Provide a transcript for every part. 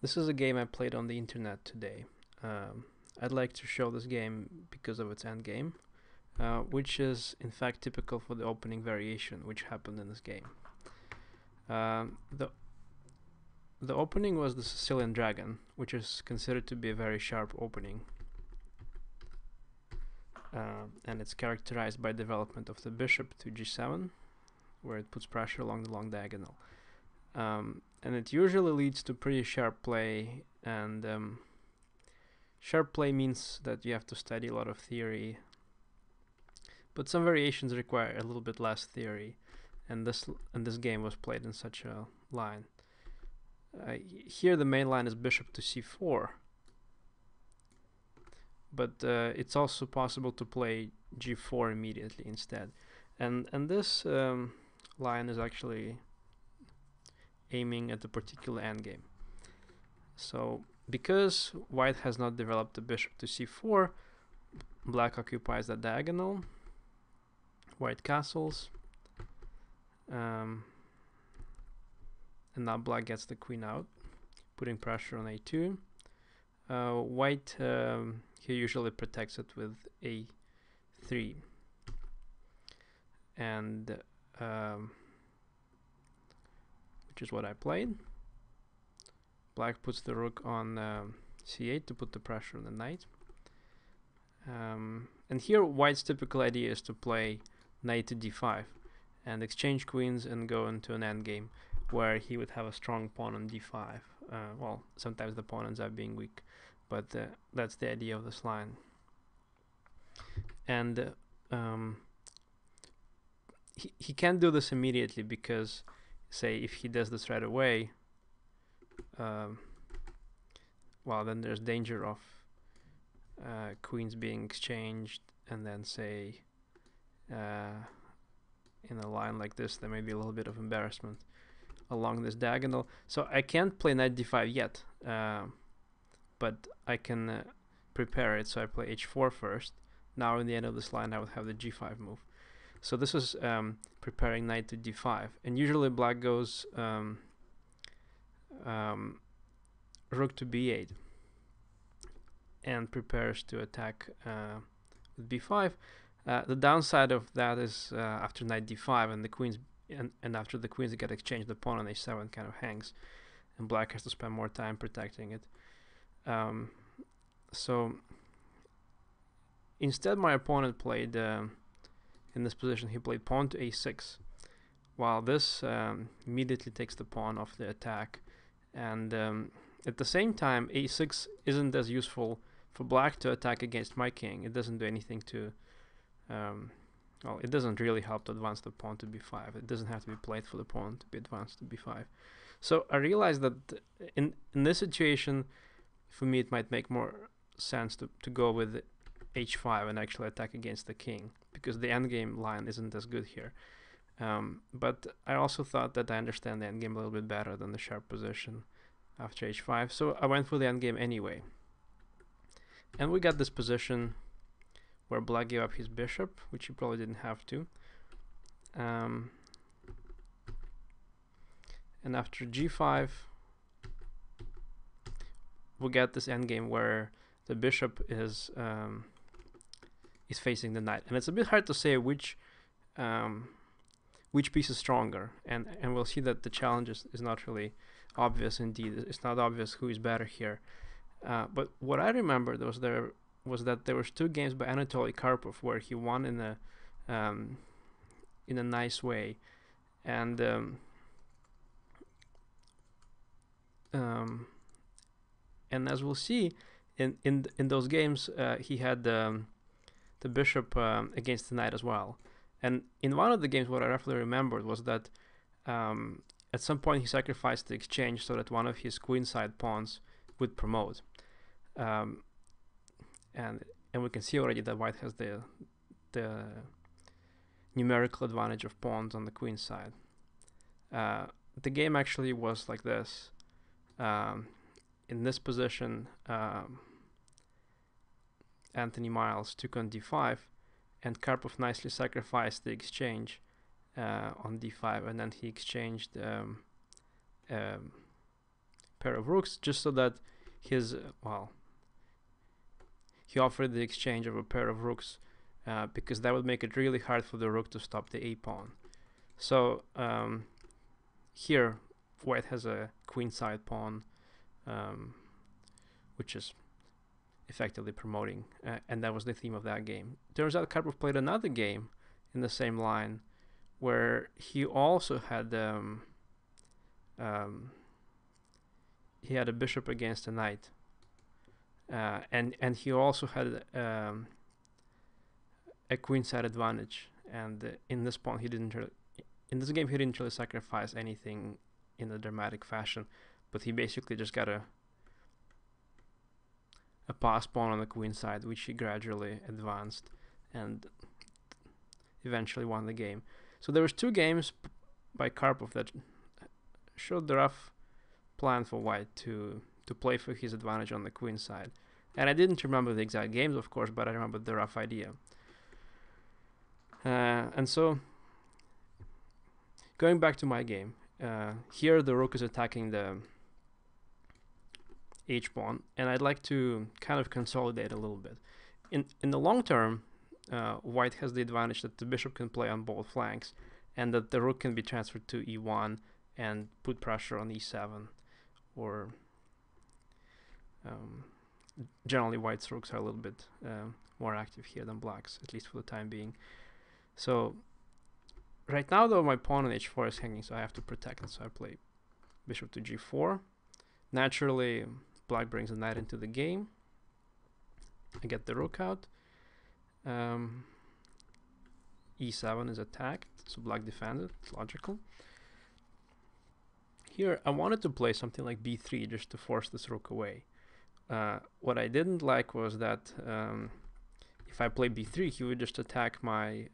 This is a game I played on the internet today. I'd like to show this game because of its endgame, which is in fact typical for the opening variation which happened in this game. The opening was the Sicilian Dragon, which is considered to be a very sharp opening, and it's characterized by development of the bishop to g7, where it puts pressure along the long diagonal. And it usually leads to pretty sharp play, and sharp play means that you have to study a lot of theory, but some variations require a little bit less theory, and this game was played in such a line. Here the main line is bishop to c4, but it's also possible to play g4 immediately instead, and this line is actually aiming at a particular endgame. So because white has not developed the bishop to c4, black occupies the diagonal, white castles, and now black gets the queen out, putting pressure on a2. White here usually protects it with a3, and which is what I played. Black puts the rook on c8 to put the pressure on the knight. And here white's typical idea is to play knight to d5 and exchange queens and go into an endgame where he would have a strong pawn on d5. Well, sometimes the pawn ends up being weak, but that's the idea of this line. And he can't do this immediately because, say, if he does this right away, well, then there's danger of queens being exchanged, and then say in a line like this there may be a little bit of embarrassment along this diagonal. So I can't play knight d5 yet, but I can prepare it. So I play h4 first. Now in the end of this line I would have the g5 move. So this is preparing knight to d5, and usually black goes rook to b8 and prepares to attack with b5. The downside of that is after knight d5 and the queens and after the queens get exchanged, the pawn on a7 kind of hangs, and black has to spend more time protecting it. So instead my opponent played in this position, he played pawn to a6, while this immediately takes the pawn off the attack, and at the same time a6 isn't as useful for black to attack against my king. It doesn't do anything to well, it doesn't really help to advance the pawn to b5. It doesn't have to be played for the pawn to be advanced to b5. So I realized that in this situation, for me it might make more sense to go with h5 and actually attack against the king, because the endgame line isn't as good here. But I also thought that I understand the endgame a little bit better than the sharp position after h5, so I went for the endgame anyway. And we got this position where black gave up his bishop, which he probably didn't have to. And after g5, we get this endgame where the bishop is facing the knight, and it's a bit hard to say which piece is stronger, and we'll see that the challenge is not really obvious. Indeed, it's not obvious who is better here. But what I remembered was that there was 2 games by Anatoly Karpov where he won in a nice way, and as we'll see in those games, he had the bishop against the knight as well. And in one of the games, what I roughly remembered was that at some point he sacrificed the exchange so that one of his queenside pawns would promote. And we can see already that white has the numerical advantage of pawns on the queen side. The game actually was like this. In this position, Anthony Miles took on d5, and Karpov nicely sacrificed the exchange on d5, and then he exchanged pair of rooks, just so that his he offered the exchange of a pair of rooks, because that would make it really hard for the rook to stop the a pawn. So here white has a queenside pawn, which is effectively promoting, and that was the theme of that game. Turns out Karpov played another game in the same line where he also had he had a bishop against a knight, and he also had a queenside advantage, and in this pawn he didn't in this game he didn't really sacrifice anything in a dramatic fashion, but he basically just got a pass pawn on the queen side, which he gradually advanced and eventually won the game. So there was 2 games by Karpov that showed the rough plan for white to play for his advantage on the queen side. And I didn't remember the exact games, of course, but I remember the rough idea. And so, going back to my game, here the rook is attacking the h-pawn, and I'd like to kind of consolidate a little bit. In the long term, white has the advantage that the bishop can play on both flanks, and that the rook can be transferred to e1 and put pressure on e7, or generally white's rooks are a little bit more active here than black's, at least for the time being. So right now though, my pawn on h4 is hanging, so I have to protect it, so I play bishop to g4. Naturally, black brings the knight into the game. I get the rook out. e7 is attacked, so black defends it. It's logical. Here, I wanted to play something like b3 just to force this rook away. What I didn't like was that if I play b3, he would just attack my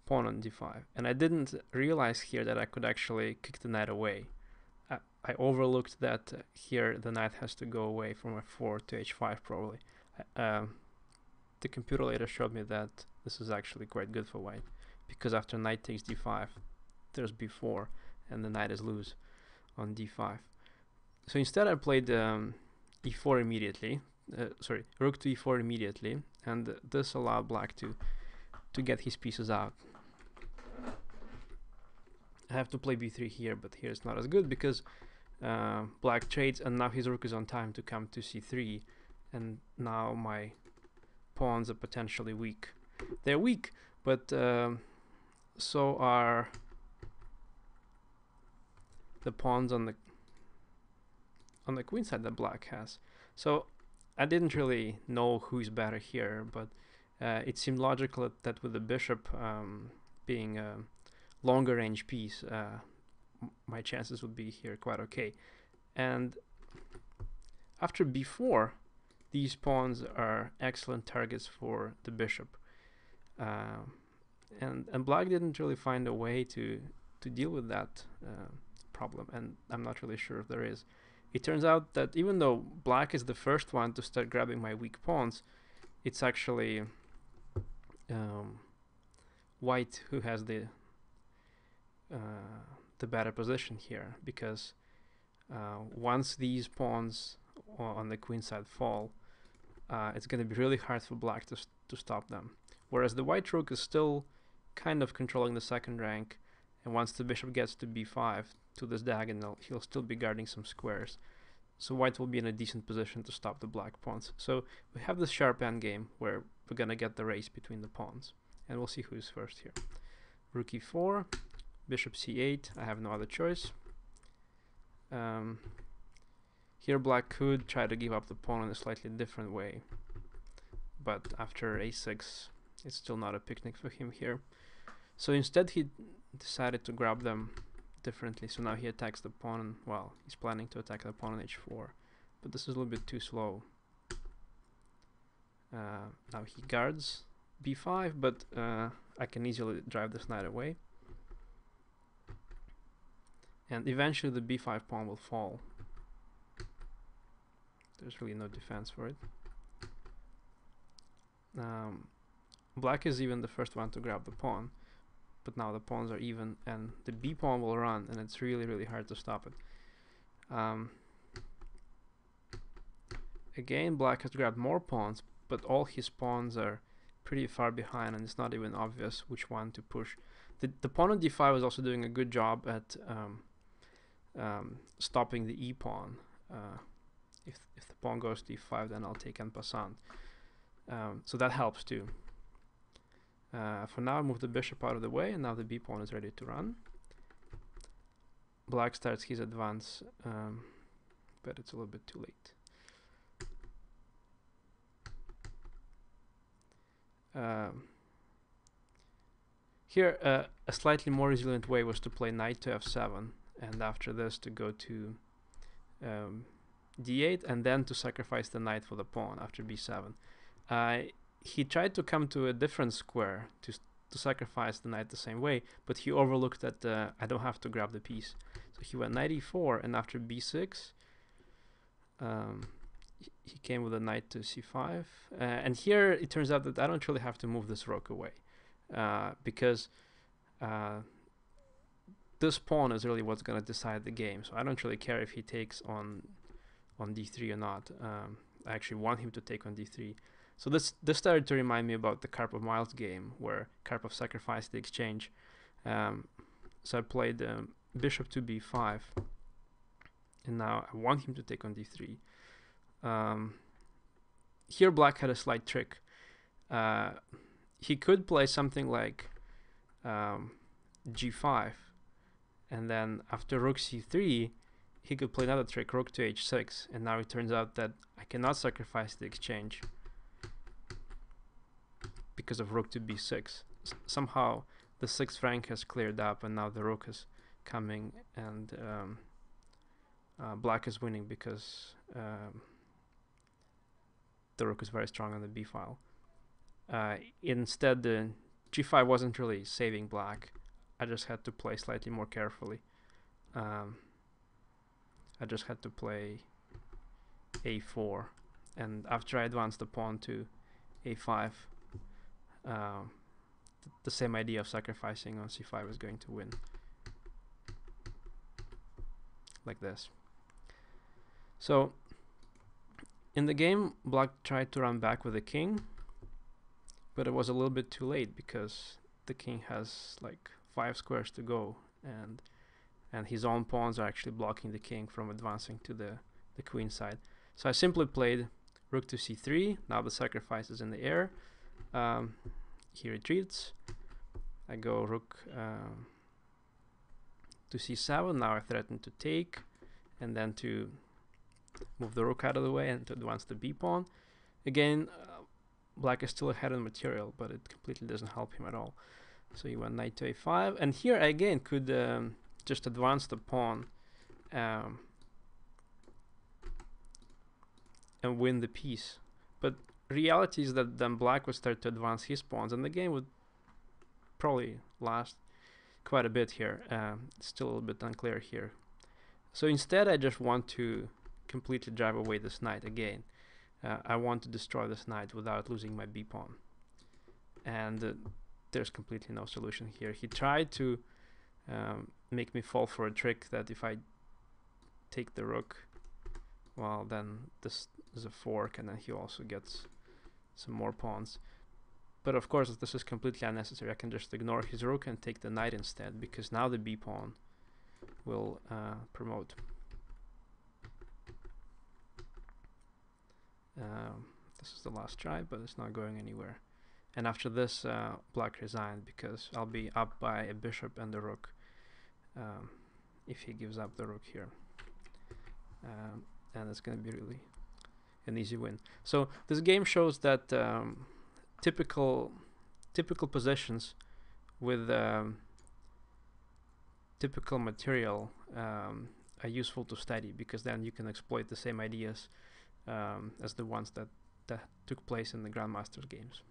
pawn on d5. And I didn't realize here that I could actually kick the knight away. I overlooked that here the knight has to go away from f4 to h5 probably. The computer later showed me that this is actually quite good for white, because after knight takes d5, there's b4, and the knight is loose on d5. So instead I played e4 immediately, rook to e4 immediately, and this allowed black to get his pieces out. I have to play b3 here, but here it's not as good because black trades, and now his rook is on time to come to c3, and now my pawns are potentially weak. They're weak, but so are the pawns on the queen side that black has. So I didn't really know who's better here, but it seemed logical that with the bishop being a longer range piece, my chances would be here quite okay. And after b4, these pawns are excellent targets for the bishop, and black didn't really find a way to deal with that problem, and I'm not really sure if there is. It turns out that even though black is the first one to start grabbing my weak pawns, it's actually white who has the better position here, because once these pawns on the queen side fall, it's going to be really hard for black to stop them. Whereas the white rook is still kind of controlling the second rank, and once the bishop gets to b5 to this diagonal, he'll still be guarding some squares. So white will be in a decent position to stop the black pawns. So we have this sharp endgame where we're going to get the race between the pawns, and we'll see who's first here. Rook e4, bishop c8, I have no other choice. Here black could try to give up the pawn in a slightly different way, but after a6, it's still not a picnic for him here. So instead he decided to grab them differently, so now he attacks the pawn, well, he's planning to attack the pawn on h4, but this is a little bit too slow. Now he guards b5, but I can easily drive this knight away, and eventually the b5 pawn will fall. There's really no defense for it. Black is even the first one to grab the pawn, but now the pawns are even, and the b pawn will run, and it's really hard to stop it. Again, black has grabbed more pawns, but all his pawns are pretty far behind, and it's not even obvious which one to push. The pawn on d5 is also doing a good job at stopping the e pawn. If the pawn goes d5, then I'll take en passant. So that helps too. For now, I move the bishop out of the way, and now the b pawn is ready to run. Black starts his advance, but it's a little bit too late. Here, a slightly more resilient way was to play knight to f7, and after this to go to d8, and then to sacrifice the knight for the pawn after b7. He tried to come to a different square to sacrifice the knight the same way, but he overlooked that I don't have to grab the piece. So he went knight e4, and after b6, he came with a knight to c5. And here it turns out that I don't really have to move this rook away, because this pawn is really what's going to decide the game. So I don't really care if he takes on d3 or not. I actually want him to take on d3. So this started to remind me about the Karpov-Miles game, where Karpov sacrificed the exchange. So I played bishop to b5, and now I want him to take on d3. Here black had a slight trick. He could play something like g5, and then after rook c3, he could play another trick, rook to h6, and now it turns out that I cannot sacrifice the exchange because of rook to b6. Somehow the 6th rank has cleared up, and now the rook is coming, and black is winning because the rook is very strong on the b file. Instead, the g5 wasn't really saving black. I just had to play slightly more carefully. I just had to play a4, and after I advanced the pawn to a5, the same idea of sacrificing on c5 is going to win, like this. So in the game, black tried to run back with the king, but it was a little bit too late because the king has like 5 squares to go, and his own pawns are actually blocking the king from advancing to the queen side. So I simply played rook to c3. Now the sacrifice is in the air. He retreats. I go rook to c7. Now I threaten to take, and then to move the rook out of the way and to advance the b pawn. Again, black is still ahead in material, but it completely doesn't help him at all. So he went knight to a5, and here I again could just advance the pawn and win the piece. But reality is that then black would start to advance his pawns, and the game would probably last quite a bit here. It's still a little bit unclear here. So instead, I just want to completely drive away this knight again. I want to destroy this knight without losing my b pawn, and there's completely no solution here. He tried to make me fall for a trick that if I take the rook, well, then this is a fork, and then he also gets some more pawns. But of course, this is completely unnecessary. I can just ignore his rook and take the knight instead, because now the b pawn will promote. This is the last try, but it's not going anywhere. And after this, black resigned, because I'll be up by a bishop and a rook if he gives up the rook here. And it's going to be really an easy win. So this game shows that typical positions with typical material are useful to study, because then you can exploit the same ideas as the ones that took place in the Grandmasters games.